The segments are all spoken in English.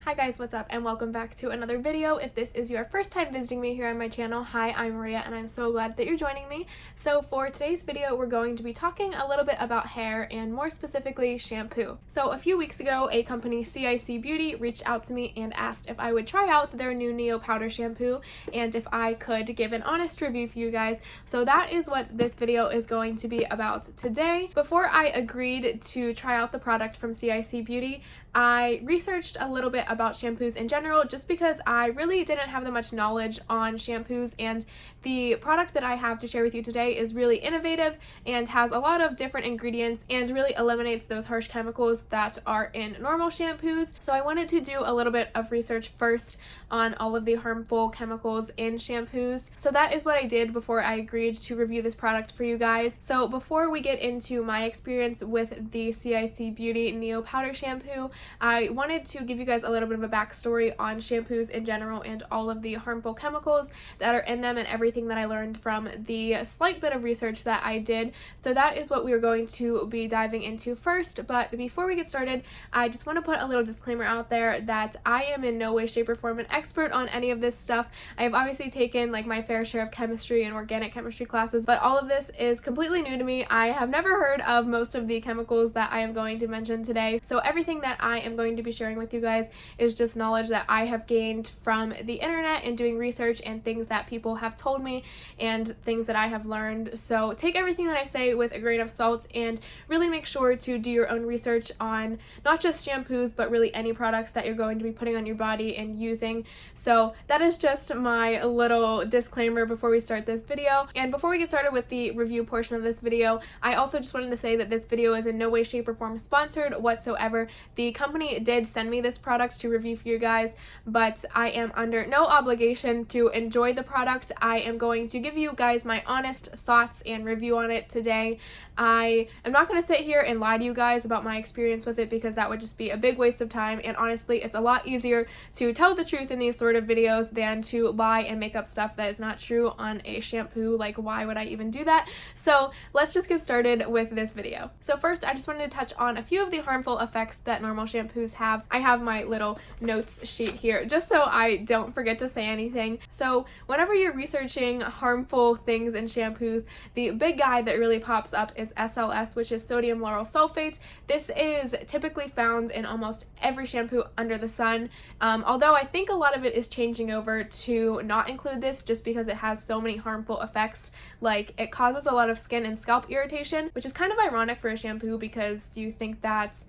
Hi guys, what's up and welcome back to another video. If this is your first time visiting me here on my channel, hi, I'm Maria and I'm so glad that you're joining me. So for today's video, we're going to be talking a little bit about hair and more specifically shampoo. So a few weeks ago, a company C.I.C Beauty reached out to me and asked if I would try out their new Neo Powder Shampoo and if I could give an honest review for you guys. So that is what this video is going to be about today. Before I agreed to try out the product from C.I.C Beauty, I researched a little bit about shampoos in general just because I really didn't have that much knowledge on shampoos, and the product that I have to share with you today is really innovative and has a lot of different ingredients and really eliminates those harsh chemicals that are in normal shampoos. So I wanted to do a little bit of research first on all of the harmful chemicals in shampoos. So that is what I did before I agreed to review this product for you guys. So before we get into my experience with the CIC Beauty Neo Powder Shampoo, I wanted to give you guys a little bit of a backstory on shampoos in general and all of the harmful chemicals that are in them and everything that I learned from the slight bit of research that I did. So that is what we are going to be diving into first. But before we get started, I just want to put a little disclaimer out there that I am in no way, shape, or form an expert on any of this stuff. I have obviously taken like my fair share of chemistry and organic chemistry classes, but all of this is completely new to me. I have never heard of most of the chemicals that I am going to mention today. So everything that I am going to be sharing with you guys is just knowledge that I have gained from the internet and doing research and things that people have told me and things that I have learned. So take everything that I say with a grain of salt and really make sure to do your own research on not just shampoos but really any products that you're going to be putting on your body and using. So that is just my little disclaimer before we start this video. And before we get started with the review portion of this video, I also just wanted to say that this video is in no way, shape, or form sponsored whatsoever. The company did send me this product to review for you guys, but I am under no obligation to enjoy the product. I am going to give you guys my honest thoughts and review on it today. I am not going to sit here and lie to you guys about my experience with it because that would just be a big waste of time, and honestly it's a lot easier to tell the truth in these sort of videos than to lie and make up stuff that is not true on a shampoo. Like, why would I even do that? So let's just get started with this video. So first, I just wanted to touch on a few of the harmful effects that normal shampoos have. I have my little notes sheet here just so I don't forget to say anything. So whenever you're researching harmful things in shampoos, the big guy that really pops up is SLS, which is sodium lauryl sulfate. This is typically found in almost every shampoo under the sun, although I think a lot of it is changing over to not include this just because it has so many harmful effects. Like, it causes a lot of skin and scalp irritation, which is kind of ironic for a shampoo because you think that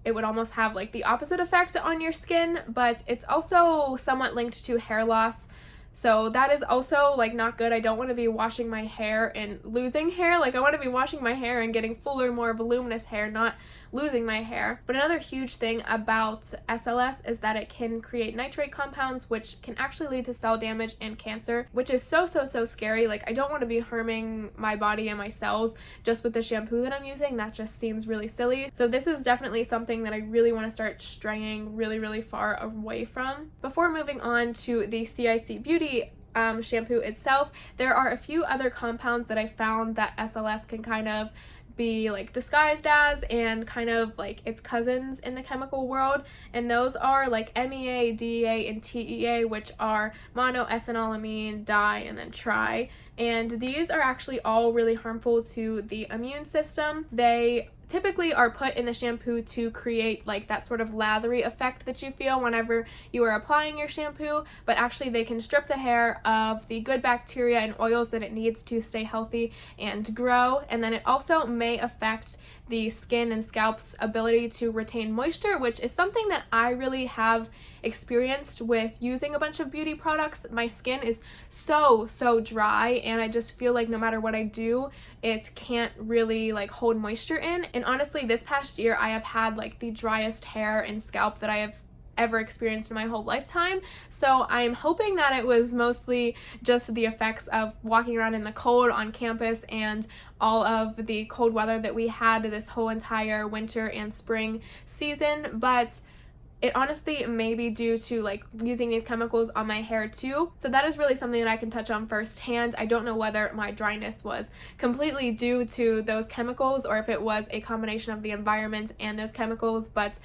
it would almost have like the opposite effect on your skin, but it's also somewhat linked to hair loss. So that is also like not good. I don't want to be washing my hair and losing hair. Like, I want to be washing my hair and getting fuller, more voluminous hair, not losing my hair. But another huge thing about SLS is that it can create nitrate compounds, which can actually lead to cell damage and cancer, which is so scary. Like, I don't want to be harming my body and my cells just with the shampoo that I'm using. That just seems really silly. So this is definitely something that I really want to start straying really far away from. Before moving on to the CIC Beauty shampoo itself, there are a few other compounds that I found that SLS can kind of be like disguised as and kind of like its cousins in the chemical world, and those are like MEA, DEA, and TEA, which are monoethanolamine, di, and then tri, and these are actually all really harmful to the immune system. They typically are put in the shampoo to create like that sort of lathery effect that you feel whenever you are applying your shampoo, but actually they can strip the hair of the good bacteria and oils that it needs to stay healthy and grow. And then it also may affect the skin and scalp's ability to retain moisture, which is something that I really have experienced with using a bunch of beauty products. My skin is so dry, and I just feel like no matter what I do, it can't really like hold moisture in. And honestly, this past year I have had like the driest hair and scalp that I have ever experienced in my whole lifetime. So I'm hoping that it was mostly just the effects of walking around in the cold on campus and all of the cold weather that we had this whole entire winter and spring season, but it honestly may be due to like using these chemicals on my hair too. So that is really something that I can touch on firsthand. I don't know whether my dryness was completely due to those chemicals or if it was a combination of the environment and those chemicals, but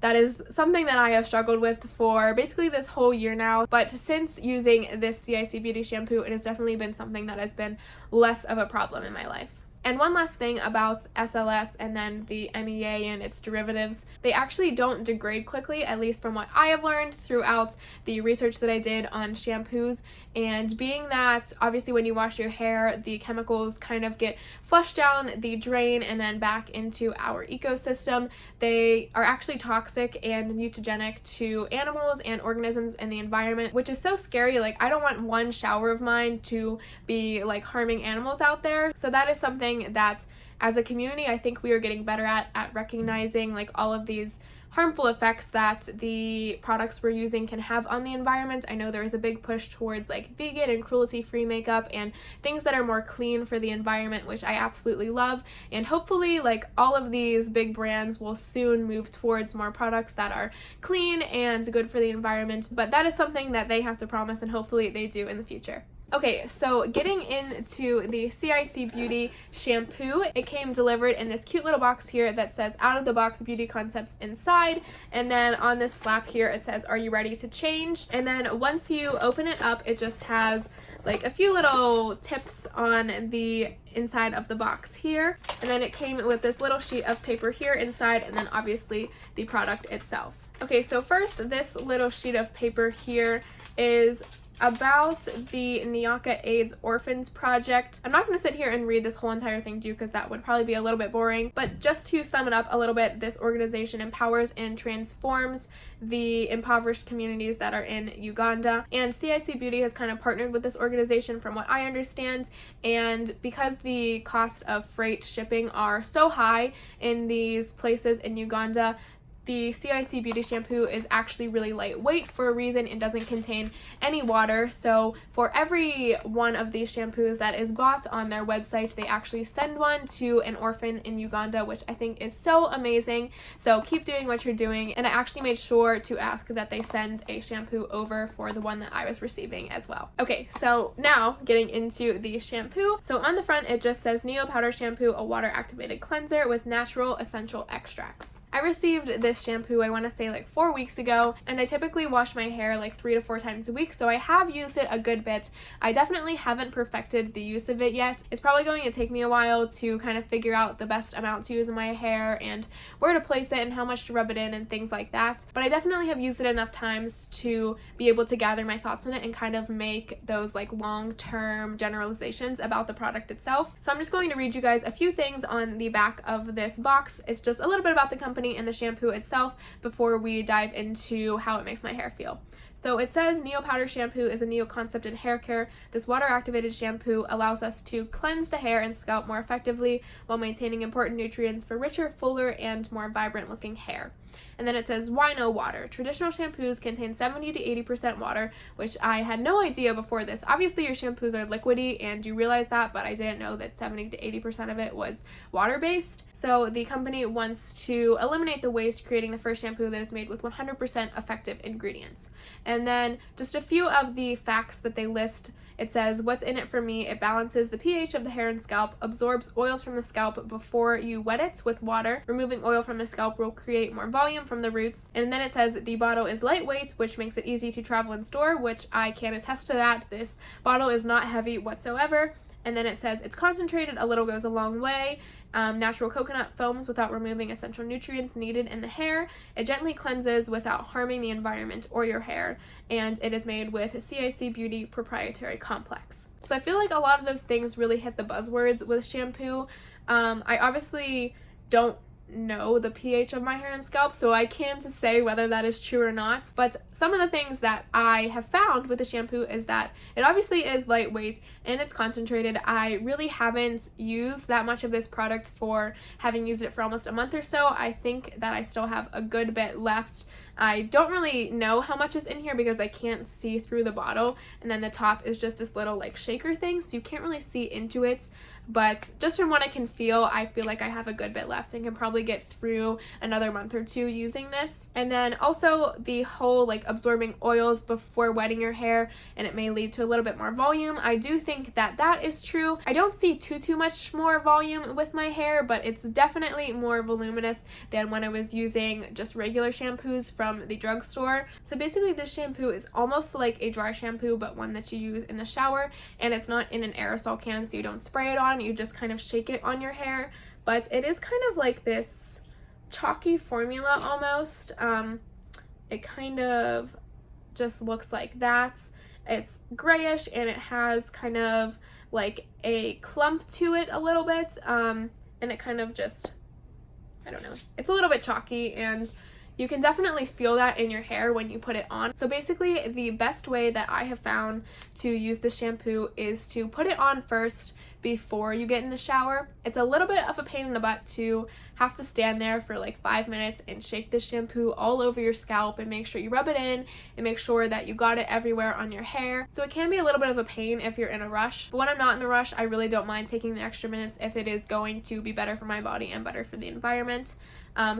that is something that I have struggled with for basically this whole year now, but since using this CIC Beauty shampoo, it has definitely been something that has been less of a problem in my life. And one last thing about SLS and then the MEA and its derivatives, they actually don't degrade quickly, at least from what I have learned throughout the research that I did on shampoos. And being that obviously when you wash your hair, the chemicals kind of get flushed down the drain and then back into our ecosystem, they are actually toxic and mutagenic to animals and organisms in the environment, which is so scary. Like, I don't want one shower of mine to be like harming animals out there. So that is something that as a community I think we are getting better at recognizing like all of these harmful effects that the products we're using can have on the environment. I know there is a big push towards like vegan and cruelty-free makeup and things that are more clean for the environment, which I absolutely love, and hopefully like all of these big brands will soon move towards more products that are clean and good for the environment, but that is something that they have to promise, and hopefully they do in the future. Okay, so getting into the CIC Beauty shampoo, it came delivered in this cute little box here that says out of the box beauty concepts inside, and then on this flap here it says, are you ready to change? And then once you open it up, it just has like a few little tips on the inside of the box here, and then it came with this little sheet of paper here inside, and then obviously the product itself. Okay, so first, this little sheet of paper here is about the Nyaka AIDS Orphans Project. I'm not going to sit here and read this whole entire thing to you because that would probably be a little bit boring, but just to sum it up a little bit, this organization empowers and transforms the impoverished communities that are in Uganda, and CIC Beauty has kind of partnered with this organization from what I understand, and because the cost of freight shipping are so high in these places in Uganda, the CIC Beauty shampoo is actually really lightweight for a reason. It doesn't contain any water, so for every one of these shampoos that is bought on their website, they actually send one to an orphan in Uganda, which I think is so amazing. So keep doing what you're doing, and I actually made sure to ask that they send a shampoo over for the one that I was receiving as well. Okay, so now getting into the shampoo. So on the front it just says Neo Powder Shampoo, a water activated cleanser with natural essential extracts. I received this shampoo, I want to say like 4 weeks ago, and I typically wash my hair like 3 to 4 times a week, so I have used it a good bit. I definitely haven't perfected the use of it yet. It's probably going to take me a while to kind of figure out the best amount to use in my hair and where to place it and how much to rub it in and things like that, but I definitely have used it enough times to be able to gather my thoughts on it and kind of make those like long-term generalizations about the product itself. So I'm just going to read you guys a few things on the back of this box. It's just a little bit about the company and the shampoo itself before we dive into how it makes my hair feel. So it says Neo Powder Shampoo is a new concept in hair care. This water-activated shampoo allows us to cleanse the hair and scalp more effectively while maintaining important nutrients for richer, fuller, and more vibrant-looking hair. And then it says, why no water? Traditional shampoos contain 70 to 80% water, which I had no idea before this. Obviously, your shampoos are liquidy, and you realize that, but I didn't know that 70 to 80% of it was water-based. So the company wants to eliminate the waste, creating the first shampoo that is made with 100% effective ingredients. And then just a few of the facts that they list. It says, what's in it for me? It balances the pH of the hair and scalp, absorbs oils from the scalp before you wet it with water. Removing oil from the scalp will create more volume from the roots. And then it says the bottle is lightweight, which makes it easy to travel and store, which I can attest to that. This bottle is not heavy whatsoever. And then it says it's concentrated, a little goes a long way. Natural coconut foams without removing essential nutrients needed in the hair. It gently cleanses without harming the environment or your hair. And it is made with CIC Beauty proprietary complex. So I feel like a lot of those things really hit the buzzwords with shampoo. I obviously don't know the pH of my hair and scalp, so I can't say whether that is true or not, but some of the things that I have found with the shampoo is that it obviously is lightweight and it's concentrated. I really haven't used that much of this product for having used it for almost a month or so. I think that I still have a good bit left I don't really know how much is in here because I can't see through the bottle, and then the top is just this little like shaker thing, so you can't really see into it. But just from what I can feel, I feel like I have a good bit left and can probably get through another month or two using this. And then also the whole like absorbing oils before wetting your hair, and it may lead to a little bit more volume. I do think that that is true. I don't see too much more volume with my hair, but it's definitely more voluminous than when I was using just regular shampoos from the drugstore. So basically this shampoo is almost like a dry shampoo, but one that you use in the shower, and it's not in an aerosol can, so you don't spray it on, you just kind of shake it on your hair. But it is kind of like this chalky formula almost. It kind of just looks like that. It's grayish and it has kind of like a clump to it a little bit, and it kind of just, I don't know, it's a little bit chalky, and you can definitely feel that in your hair when you put it on. So basically the best way that I have found to use the shampoo is to put it on first before you get in the shower. It's a little bit of a pain in the butt to have to stand there for like 5 minutes and shake the shampoo all over your scalp and make sure you rub it in and make sure that you got it everywhere on your hair. So it can be a little bit of a pain if you're in a rush. But when I'm not in a rush, I really don't mind taking the extra minutes if it is going to be better for my body and better for the environment.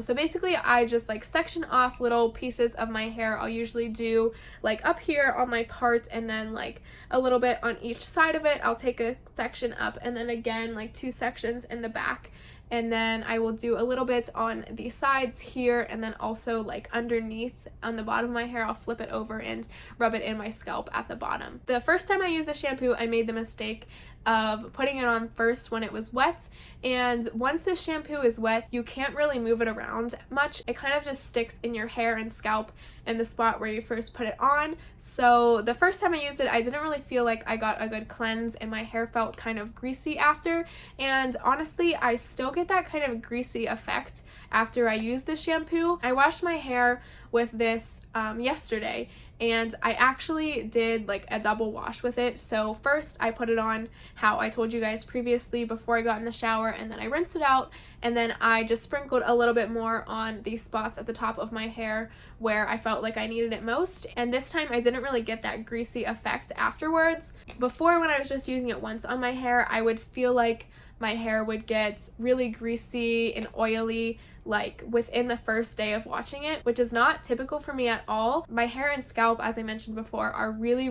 So basically I just like section off little pieces of my hair. I'll usually do like up here on my part and then like a little bit on each side of it. I'll take a section up and then again like 2 sections in the back, and then I will do a little bit on the sides here, and then also like underneath on the bottom of my hair I'll flip it over and rub it in my scalp at the bottom. The first time I used the shampoo I made the mistake of putting it on first when it was wet, and once the shampoo is wet you can't really move it around much. It kind of just sticks in your hair and scalp in the spot where you first put it on. So the first time I used it I didn't really feel like I got a good cleanse, and my hair felt kind of greasy after, and honestly I still get that kind of greasy effect after I use the shampoo. I washed my hair with this yesterday, and I actually did like a double wash with it. So first I put it on how I told you guys previously before I got in the shower, and then I rinsed it out, and then I just sprinkled a little bit more on the spots at the top of my hair where I felt like I needed it most. And this time I didn't really get that greasy effect afterwards. Before, when I was just using it once on my hair, I would feel like my hair would get really greasy and oily like within the first day of washing it, which is not typical for me at all. My hair and scalp, as I mentioned before, are really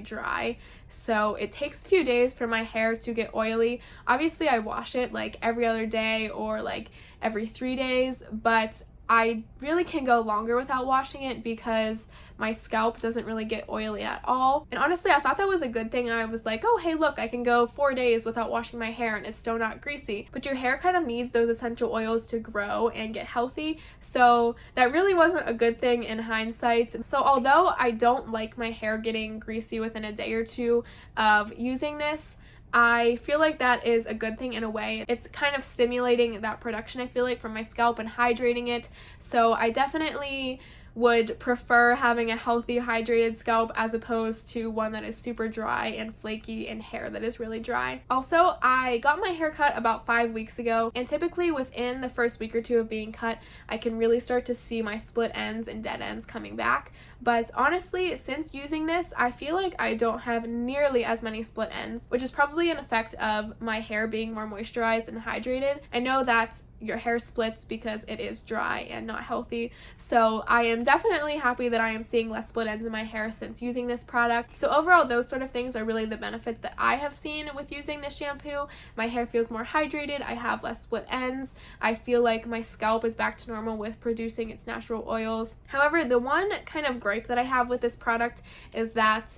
dry, so it takes a few days for my hair to get oily. Obviously I wash it like every other day or like every 3 days, but I really can go longer without washing it because my scalp doesn't really get oily at all. And honestly, I thought that was a good thing. I was like, oh, hey, look, I can go 4 days without washing my hair and it's still not greasy. But your hair kind of needs those essential oils to grow and get healthy. So that really wasn't a good thing in hindsight. So although I don't like my hair getting greasy within a day or two of using this, I feel like that is a good thing in a way. It's kind of stimulating that production, I feel like, from my scalp and hydrating it. So I definitely would prefer having a healthy hydrated scalp as opposed to one that is super dry and flaky and hair that is really dry. Also, I got my hair cut about 5 weeks ago, and typically within the first week or two of being cut I can really start to see my split ends and dead ends coming back. But honestly, since using this, I feel like I don't have nearly as many split ends, which is probably an effect of my hair being more moisturized and hydrated. I know that your hair splits because it is dry and not healthy, so I am definitely happy that I am seeing less split ends in my hair since using this product. So overall, those sort of things are really the benefits that I have seen with using this shampoo. My hair feels more hydrated, I have less split ends, I feel like my scalp is back to normal with producing its natural oils. However, the one kind of gripe that I have with this product is that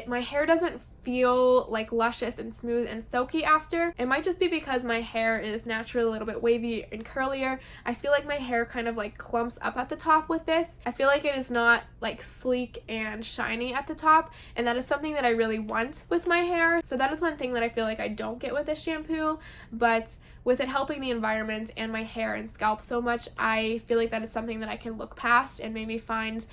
my hair doesn't feel like luscious and smooth and silky after. It might just be because my hair is naturally a little bit wavy and curlier. I feel like my hair kind of like clumps up at the top with this. I feel like it is not like sleek and shiny at the top, and that is something that I really want with my hair. So that is one thing that I feel like I don't get with this shampoo, but with it helping the environment and my hair and scalp so much, I feel like that is something that I can look past and maybe find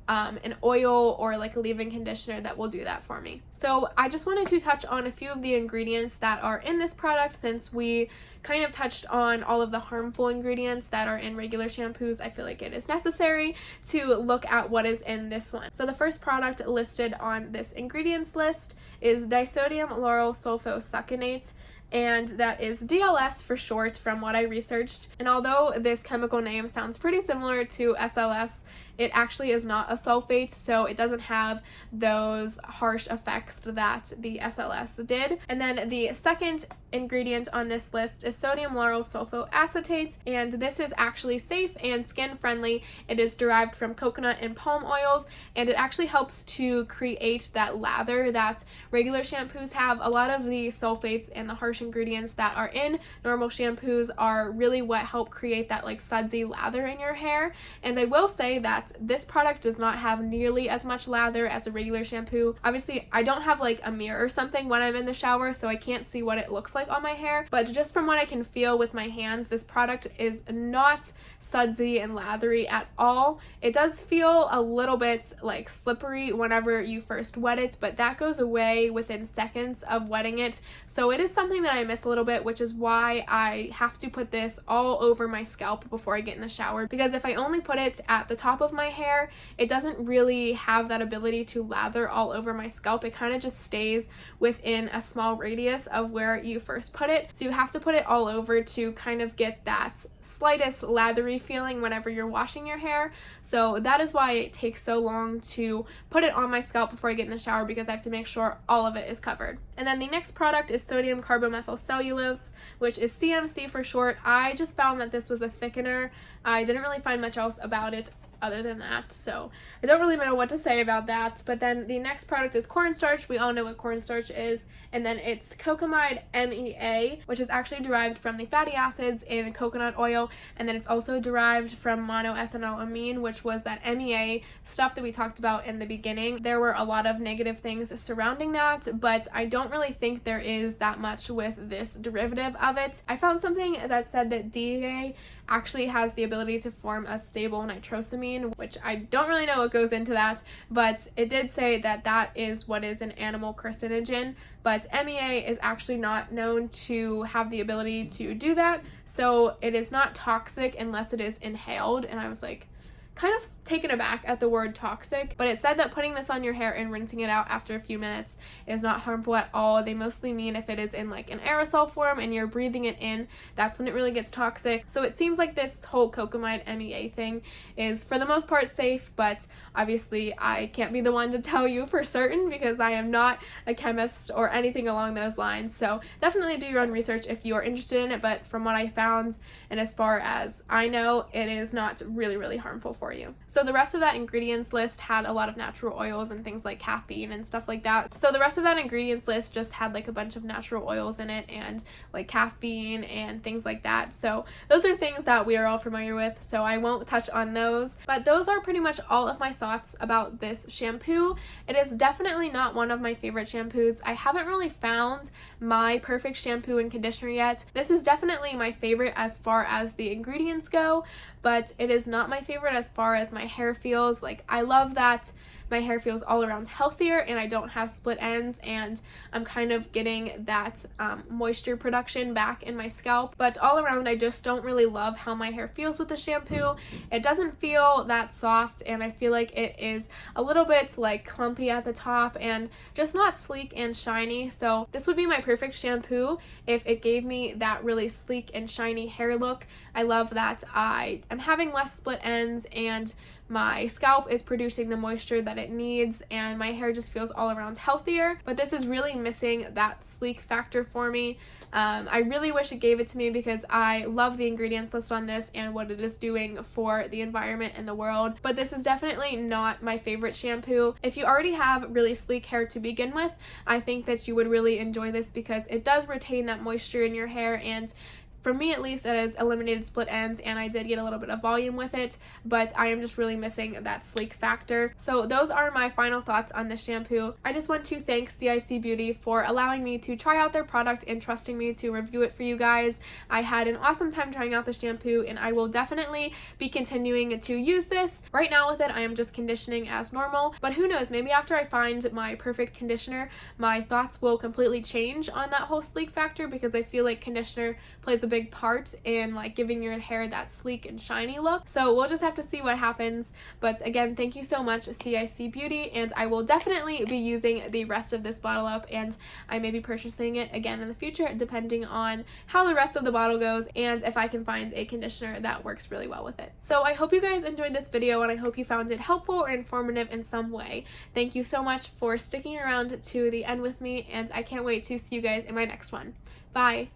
an oil or like a leave-in conditioner that will do that for me. So I just wanted to touch on a few of the ingredients that are in this product. Since we kind of touched on all of the harmful ingredients that are in regular shampoos, I feel like it is necessary to look at what is in this one. So the first product listed on this ingredients list is disodium lauryl sulfosuccinate, and that is DLS for short from what I researched. And although this chemical name sounds pretty similar to SLS, it actually is not a sulfate, so it doesn't have those harsh effects that the SLS did. And then the second ingredient on this list is sodium lauryl sulfoacetate, and this is actually safe and skin friendly. It is derived from coconut and palm oils, and it actually helps to create that lather that regular shampoos have. A lot of the sulfates and the harsh ingredients that are in normal shampoos are really what help create that like sudsy lather in your hair. And I will say that this product does not have nearly as much lather as a regular shampoo. Obviously, I don't have like a mirror or something when I'm in the shower, so I can't see what it looks like on my hair, but just from what I can feel with my hands, this product is not sudsy and lathery at all. It does feel a little bit like slippery whenever you first wet it, but that goes away within seconds of wetting it. So it is something that I miss a little bit, which is why I have to put this all over my scalp before I get in the shower, because if I only put it at the top of my hair, it doesn't really have that ability to lather all over my scalp. It kind of just stays within a small radius of where you first put it. So you have to put it all over to kind of get that slightest lathery feeling whenever you're washing your hair. So that is why it takes so long to put it on my scalp before I get in the shower, because I have to make sure all of it is covered. And then the next product is sodium carbomethylcellulose, which is CMC for short. I just found that this was a thickener. I didn't really find much else about it other than that, so I don't really know what to say about that. But then the next product is cornstarch. We all know what cornstarch is. And then it's cocamide MEA, which is actually derived from the fatty acids in coconut oil, and then it's also derived from monoethanolamine, which was that MEA stuff that we talked about in the beginning. There were a lot of negative things surrounding that, but I don't really think there is that much with this derivative of it. I found something that said that DEA actually has the ability to form a stable nitrosamine, which I don't really know what goes into that, but it did say that that is what is an animal carcinogen, but MEA is actually not known to have the ability to do that, so it is not toxic unless it is inhaled. And I was like, kind of taken aback at the word toxic, but it said that putting this on your hair and rinsing it out after a few minutes is not harmful at all. They mostly mean if it is in like an aerosol form and you're breathing it in, that's when it really gets toxic. So it seems like this whole cocamide MEA thing is for the most part safe, but obviously I can't be the one to tell you for certain because I am not a chemist or anything along those lines. So definitely do your own research if you are interested in it, but from what I found and as far as I know, it is not really harmful for you. So the rest of that ingredients list had a lot of natural oils and things like caffeine and stuff like that. So the rest of that ingredients list just had like a bunch of natural oils in it and like caffeine and things like that. So those are things that we are all familiar with, so I won't touch on those. But those are pretty much all of my thoughts about this shampoo. It is definitely not one of my favorite shampoos. I haven't really found my perfect shampoo and conditioner yet. This is definitely my favorite as far as the ingredients go, but it is not my favorite as far as my hair feels. Like, I love that my hair feels all around healthier and I don't have split ends, and I'm kind of getting that moisture production back in my scalp. But all around, I just don't really love how my hair feels with the shampoo. It doesn't feel that soft, and I feel like it is a little bit like clumpy at the top and just not sleek and shiny. So this would be my perfect shampoo if it gave me that really sleek and shiny hair look. I love that I am having less split ends and my scalp is producing the moisture that it needs, and my hair just feels all around healthier. But this is really missing that sleek factor for me. I really wish it gave it to me because I love the ingredients list on this and what it is doing for the environment and the world. But this is definitely not my favorite shampoo. If you already have really sleek hair to begin with, I think that you would really enjoy this because it does retain that moisture in your hair and for me at least, it has eliminated split ends and I did get a little bit of volume with it, but I am just really missing that sleek factor. So those are my final thoughts on this shampoo. I just want to thank CIC Beauty for allowing me to try out their product and trusting me to review it for you guys. I had an awesome time trying out the shampoo and I will definitely be continuing to use this. Right now with it, I am just conditioning as normal, but who knows, maybe after I find my perfect conditioner, my thoughts will completely change on that whole sleek factor, because I feel like conditioner plays a big part in like giving your hair that sleek and shiny look. So we'll just have to see what happens. But again, thank you so much, CIC Beauty, and I will definitely be using the rest of this bottle up, and I may be purchasing it again in the future depending on how the rest of the bottle goes and if I can find a conditioner that works really well with it. So I hope you guys enjoyed this video and I hope you found it helpful or informative in some way. Thank you so much for sticking around to the end with me, and I can't wait to see you guys in my next one. Bye!